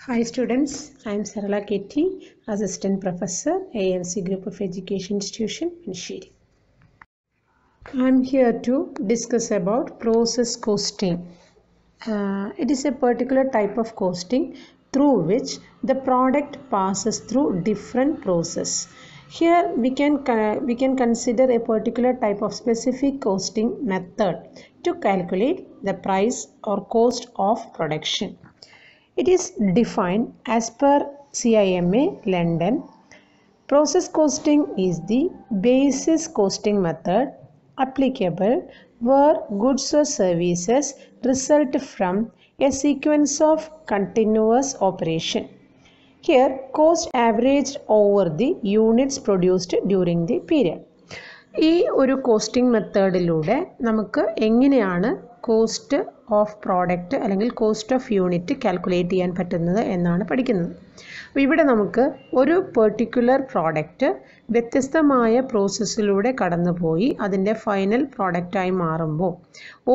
Hi students, I am Sarala KT, Assistant Professor, AMC Group of Education Institution in Shiri. I am here to discuss about process costing. It is a particular type of costing through which the product passes through different process. Here we can consider a particular type of specific costing method to calculate the price or cost of production. It is defined as per CIMA London. Process costing is the basis costing method applicable where goods or services result from a sequence of continuous operation. Here, cost averaged over the units produced during the period. ഈ ഒരു costing മെത്തേഡിലൂടെ നമുക്ക് എങ്ങനെയാണ് cost of product അല്ലെങ്കിൽ cost of unit calculate ചെയ്യാൻ പറ്റുന്നത് എന്നാണ് പഠിക്കുന്നത്. അപ്പോൾ ഇവിടെ നമുക്ക് ഒരു പെർട്ടിക്കുലർ പ്രോഡക്റ്റ് വ്യത്യസ്തമായ പ്രോസസ്സിലൂടെ കടന്നുപോയി അതിൻ്റെ ഫൈനൽ പ്രോഡക്റ്റായി മാറുമ്പോൾ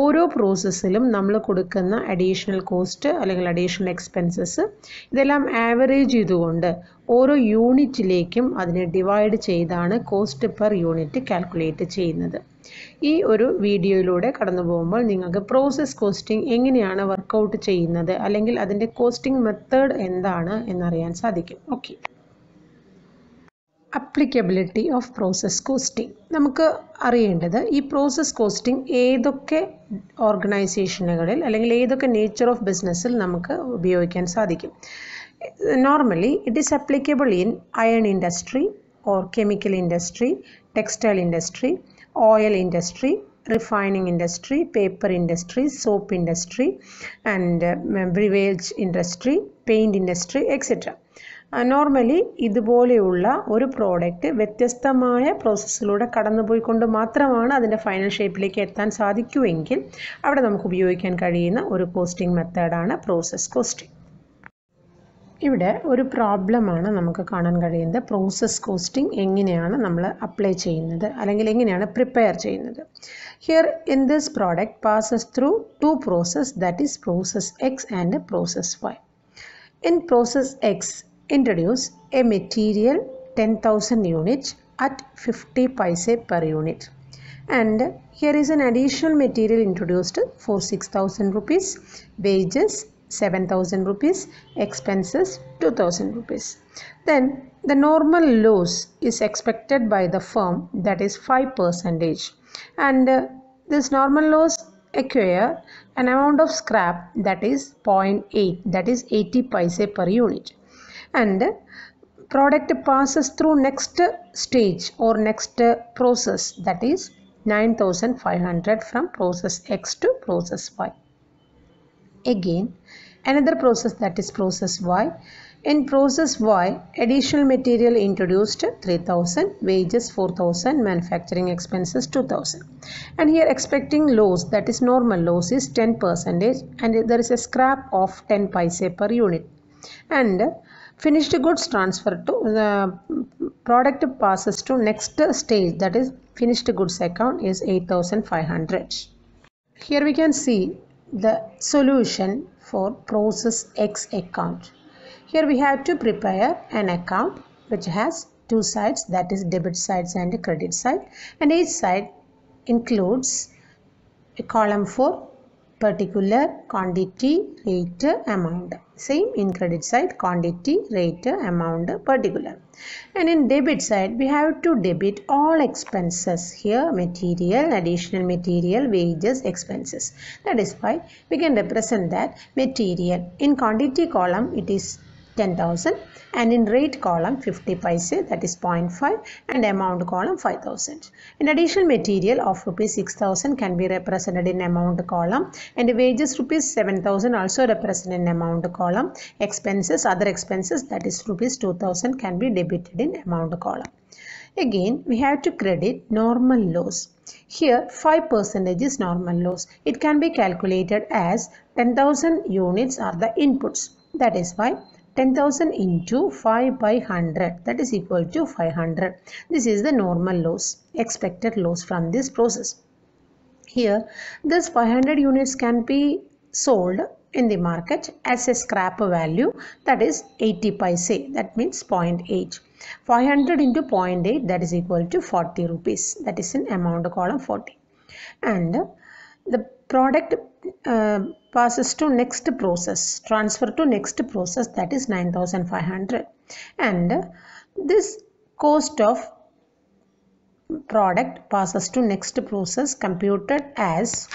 ഓരോ പ്രോസസ്സിലും നമ്മൾ കൊടുക്കുന്ന അഡീഷണൽ കോസ്റ്റ് അല്ലെങ്കിൽ അഡീഷണൽ എക്സ്പെൻസസ് ഇതെല്ലാം ആവറേജ് ചെയ്തുകൊണ്ട് ഓരോ യൂണിറ്റിലേക്കും അതിനെ ഡിവൈഡ് ചെയ്താണ് കോസ്റ്റ് പെർ യൂണിറ്റ് കാൽക്കുലേറ്റ് ചെയ്യുന്നത്. ഈ ഒരു വീഡിയോയിലൂടെ കടന്നു പോകുമ്പോൾ നിങ്ങൾക്ക് പ്രോസസ് കോസ്റ്റിംഗ് എങ്ങനെയാണ് വർക്കൗട്ട് ചെയ്യുന്നത് അല്ലെങ്കിൽ അതിൻ്റെ കോസ്റ്റിംഗ് മെത്തേഡ് എന്താണ് എന്നറിയാൻ സാധിക്കും. Okay, applicability of process costing. നമുക്ക് അറിയേണ്ടത് ഈ പ്രോസസ് കോസ്റ്റിംഗ് ഏതൊക്കെ ഓർഗനൈസേഷനുകളിൽ അല്ലെങ്കിൽ ഏതൊക്കെ നേച്ചർ ഓഫ് ബിസിനസ്സിൽ നമുക്ക് ഉപയോഗിക്കാൻ സാധിക്കും. Normally, it is applicable in iron industry or chemical industry, textile industry, oil industry, refining industry, paper industry, soap industry, and beverage industry, paint industry, etc. Normally ഇതുപോലെയുള്ള ഒരു product വ്യത്യസ്തമായ പ്രോസസ്സിലൂടെ കടന്നുപോയിക്കൊണ്ട് മാത്രമാണ് അതിൻ്റെ ഫൈനൽ ഷേപ്പിലേക്ക് എത്താൻ സാധിക്കുമെങ്കിൽ അവിടെ നമുക്ക് ഉപയോഗിക്കാൻ കഴിയുന്ന ഒരു കോസ്റ്റിംഗ് മെത്തേഡാണ് പ്രോസസ് കോസ്റ്റിംഗ്. ഇവിടെ ഒരു പ്രോബ്ലമാണ് നമുക്ക് കാണാൻ കഴിയുന്നത്. പ്രോസസ് കോസ്റ്റിംഗ് എങ്ങനെയാണ് നമ്മൾ അപ്ലൈ ചെയ്യുന്നത് അല്ലെങ്കിൽ എങ്ങനെയാണ് പ്രിപ്പയർ ചെയ്യുന്നത്. Here in this product passes through two process, that is process X and process Y. In process X introduce a material 10,000 units at 50 paise per unit, and here is an additional material introduced for 6,000 rupees, wages 7,000 rupees, expenses 2,000 rupees. Then the normal loss is expected by the firm, that is 5%, and this normal loss acquire an amount of scrap that is 0.8, that is 80 paise per unit, and product passes through next stage or next process, that is 9,500 from process X to process Y. Again, another process, that is process Y. In process Y, additional material introduced 3,000, wages 4,000, manufacturing expenses 2,000, and here expecting loss, that is normal loss, is 10%, and there is a scrap of 10 paise per unit, and finished goods transfer to the product passes to next stage, that is finished goods account is 8,500. Here we can see the solution for process X account. Here we have to prepare an account which has two sides, that is debit sides and credit side, and each side includes a column for particular, quantity, rate, amount. Same in credit side, quantity, rate, amount, particular. And in debit side, we have to debit all expenses. Here material, additional material, wages, expenses. That is why we can represent that material. In quantity column it is 10,000, and in rate column 50 paise, that is 0.5, and amount column 5,000. In additional material of rupees 6,000 can be represented in amount column, and wages rupees 7,000 also represented in amount column. Expenses, other expenses, that is rupees 2,000 can be debited in amount column. Again, we have to credit normal loss. Here 5% is normal loss. It can be calculated as 10,000 units are the inputs. That is why 10,000 into 5 by 100, that is equal to 500. This is the normal loss, expected loss from this process. Here this 500 units can be sold in the market as a scrap value, that is 80 paise, that means 0.8. 500 into 0.8, that is equal to 40 rupees, that is in amount column 40. And the product passes to next process, transfer to next process, that is 9500. And this cost of product passes to next process computed as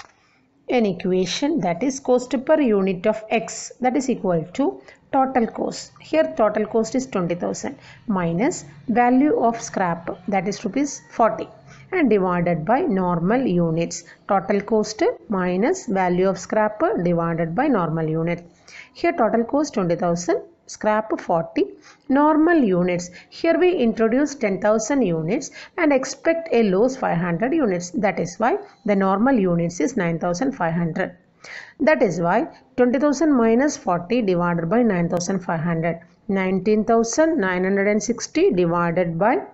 an equation, that is cost per unit of X, that is equal to total cost. Here total cost is 20,000 minus value of scrap, that is rupees 40, and divided by normal units. Total cost minus value of scrap divided by normal unit. Here total cost 20,000, scrap 40, normal units. Here we introduce 10,000 units and expect a loss 500 units. That is why the normal units is 9,500. That is why 20,000 minus 40 divided by 9,500. 19,960 divided by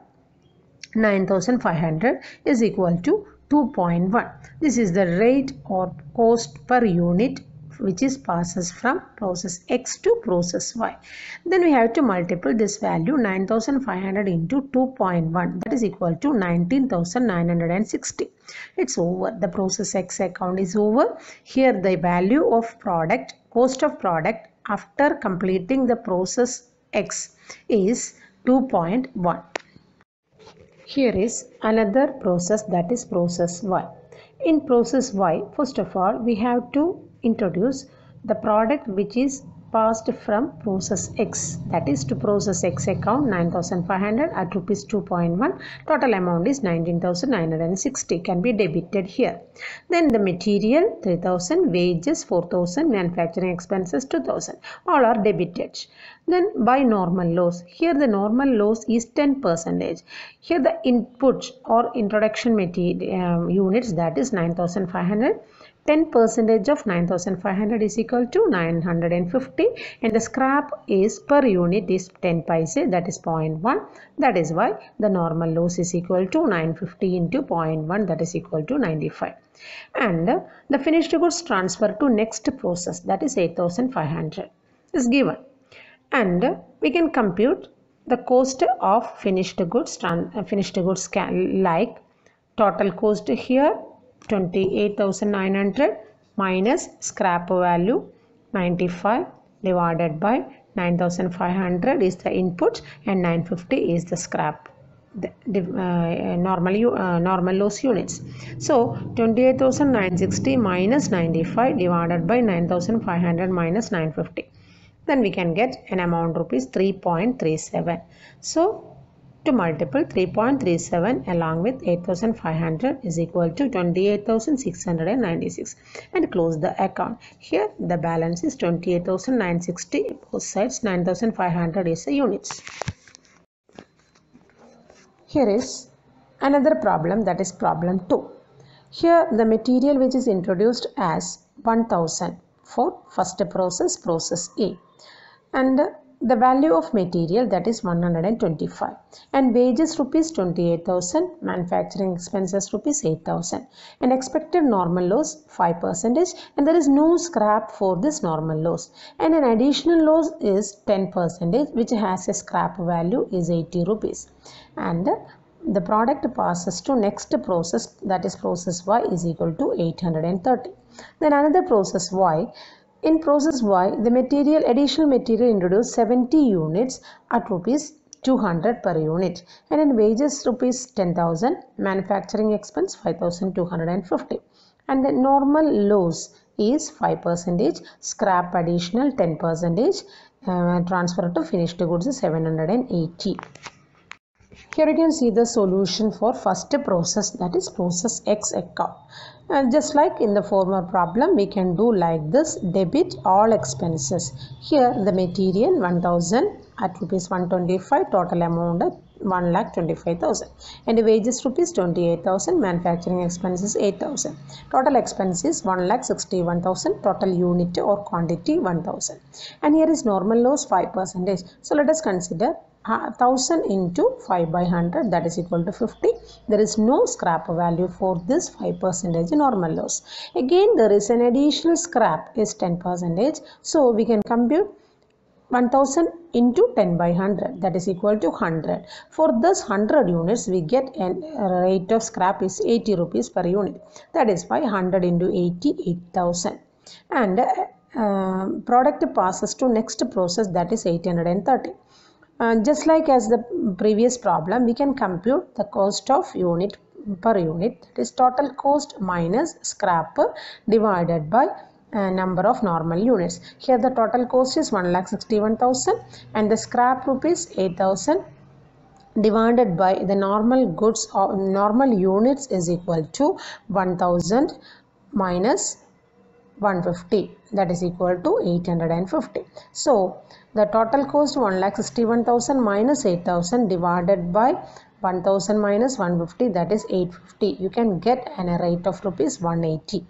9,500 is equal to 2.1. This is the rate or cost per unit which is passes from process X to process Y. Then we have to multiply this value 9,500 into 2.1, that is equal to 19,960. It's over. The process X account is over. Here the value of product, cost of product after completing the process X is 2.1. Here is another process, that is process Y. In process Y, first of all, we have to introduce the product which is passed from process X, that is to process X account 9,500 at rupees 2.1. Total amount is 19,960 can be debited here. Then the material 3,000, wages 4,000, manufacturing expenses 2,000, all are debited. Then by normal loss, here the normal loss is 10%. Here the input or introduction material units, that is 9,500. 10% of 9,500 is equal to 950, and the scrap is per unit is 10 paise, that is 0.1. That is why the normal loss is equal to 950 into 0.1, that is equal to 95. And the finished goods transfer to next process, that is 8,500 is given. And we can compute the cost of finished goods like total cost here 28,900 minus scrap value 95 divided by 9,500 is the input and 950 is the scrap, normal loss units. So 28,960 minus 95 divided by 9,500 minus 950. Then we can get an amount rupees 3.37. So to multiply 3.37 along with 8,500 is equal to 28,696 and close the account. Here the balance is 28,960. Both sides 9,500 is the units. Here is another problem, that is problem 2. Here the material which is introduced as 1,000 for first process, process A, and the value of material, that is 125, and wages rupees 28,000, manufacturing expenses rupees 8,000, and expected normal loss 5%, and there is no scrap for this normal loss, and an additional loss is 10%, which has a scrap value is 80 rupees, and the product passes to next process, that is process Y, is equal to 830. Then another process Y. In process Y, the additional material introduced 70 units at rupees 200 per unit, and in wages rupees 10,000, manufacturing expense 5,250, and the normal loss is 5%, scrap additional 10%, transfer to finished goods is 780. Here you can see the solution for first process, that is process X account. And just like in the former problem, we can do like this: debit all expenses. Here the material 1,000 at rupees 125, total amount 1,25,000, and the wages rupees 28,000, manufacturing expenses 8,000, total expenses 1,61,000, total unit or quantity 1,000, and here is normal loss 5%. So let us consider 1000 into 5 by 100, that is equal to 50. There is no scrap value for this 5% normal loss. Again, there is an additional scrap is 10%. So we can compute 1000 into 10 by 100, that is equal to 100. For this 100 units, we get a rate of scrap is 80 rupees per unit. That is why 100 into 80, 8000. And product passes to next process, that is 830. Just like as the previous problem, we can compute the cost of unit per unit, that is total cost minus scrap divided by number of normal units. Here the total cost is 1,61,000 and the scrap rupees 8,000 divided by the normal goods or normal units is equal to 1,000 minus 150, that is equal to 850. So the total cost 1,61,000 minus 8,000 divided by 1,000 minus 150, that is 850. You can get a rate of rupees 180.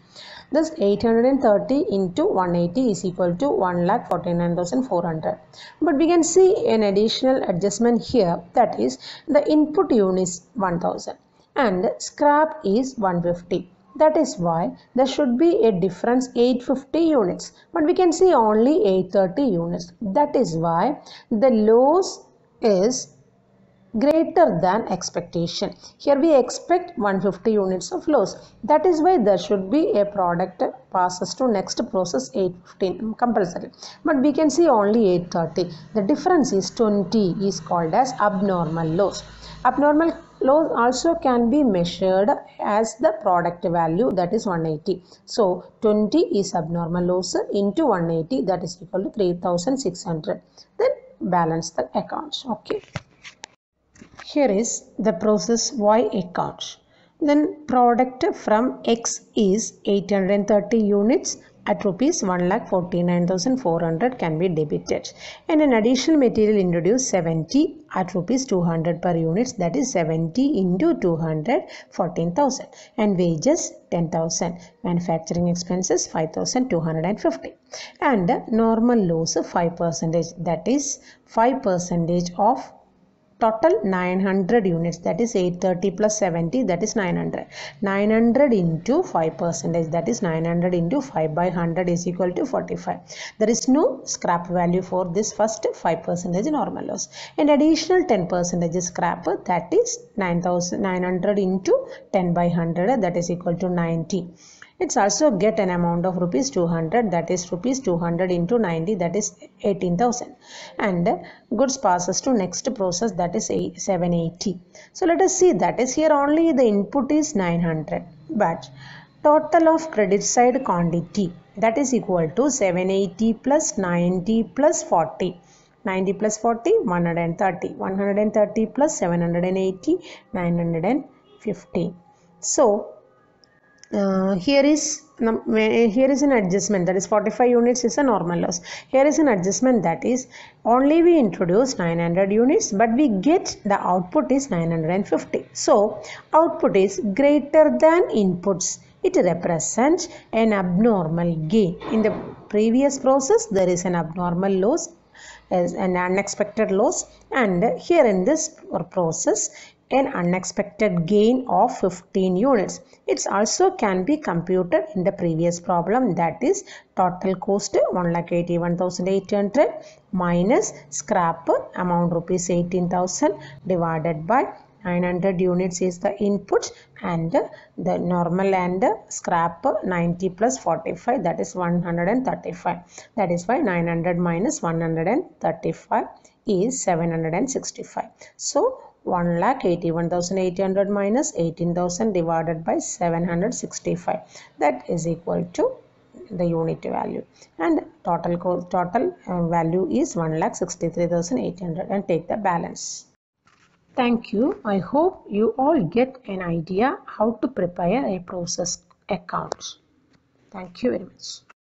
This 830 into 180 is equal to 1,49,400. But we can see an additional adjustment here, that is the input unit is 1,000 and scrap is 150. That is why there should be a difference 850 units, but we can see only 830 units. That is why the loss is greater than expectation. Here we expect 150 units of loss. That is why there should be a product passes to next process 815 compulsory. But we can see only 830. The difference is 20 is called as abnormal loss. Abnormal loss also can be measured as the product value, that is 180. So 20 is abnormal loss into 180, that is equal to 3,600. Then balance the accounts. Okay. Here is the process Y account. Then product from X is 830 units at rupees 1,49,400 can be debited, and an additional material introduced 70 at rupees 200 per units, that is 70 into 200, 14,000, and wages 10,000, manufacturing expenses 5,250, and normal loss 5%, that is 5% of total 900 units, that is 830 plus 70, that is 900. 900 into 5%, that is 900 into 5 by 100 is equal to 45. There is no scrap value for this first 5% normal loss. And additional 10% scrap, that is 900 into 10 by 100, that is equal to 90. It's also get an amount of rupees 200, that is rupees 200 into 90, that is 18,000. And goods passes to next process, that is 780. So let us see, that is here only the input is 900, but total of credit side quantity, that is equal to 780 plus 90 plus 40. 90 plus 40, 130. 130 plus 780, 950. So here is an adjustment, that is 45 units is a normal loss. Here is an adjustment, that is only we introduce 900 units but we get the output is 950. So output is greater than inputs. It represents an abnormal gain. In the previous process there is an abnormal loss as an unexpected loss, and here in this process an unexpected gain of 15 units. It also can be computed in the previous problem, that is total cost 1,81,800 minus scrap amount rupees 18,000 divided by 900 units is the input, and the normal and scrap 90 plus 45, that is 135. That is why 900 minus 135 is 765. So 1,81,800 minus 18,000 divided by 765, that is equal to the unit value, and total value is 1,63,800, and take the balance. Thank you. I hope you all get an idea how to prepare a process account. Thank you very much.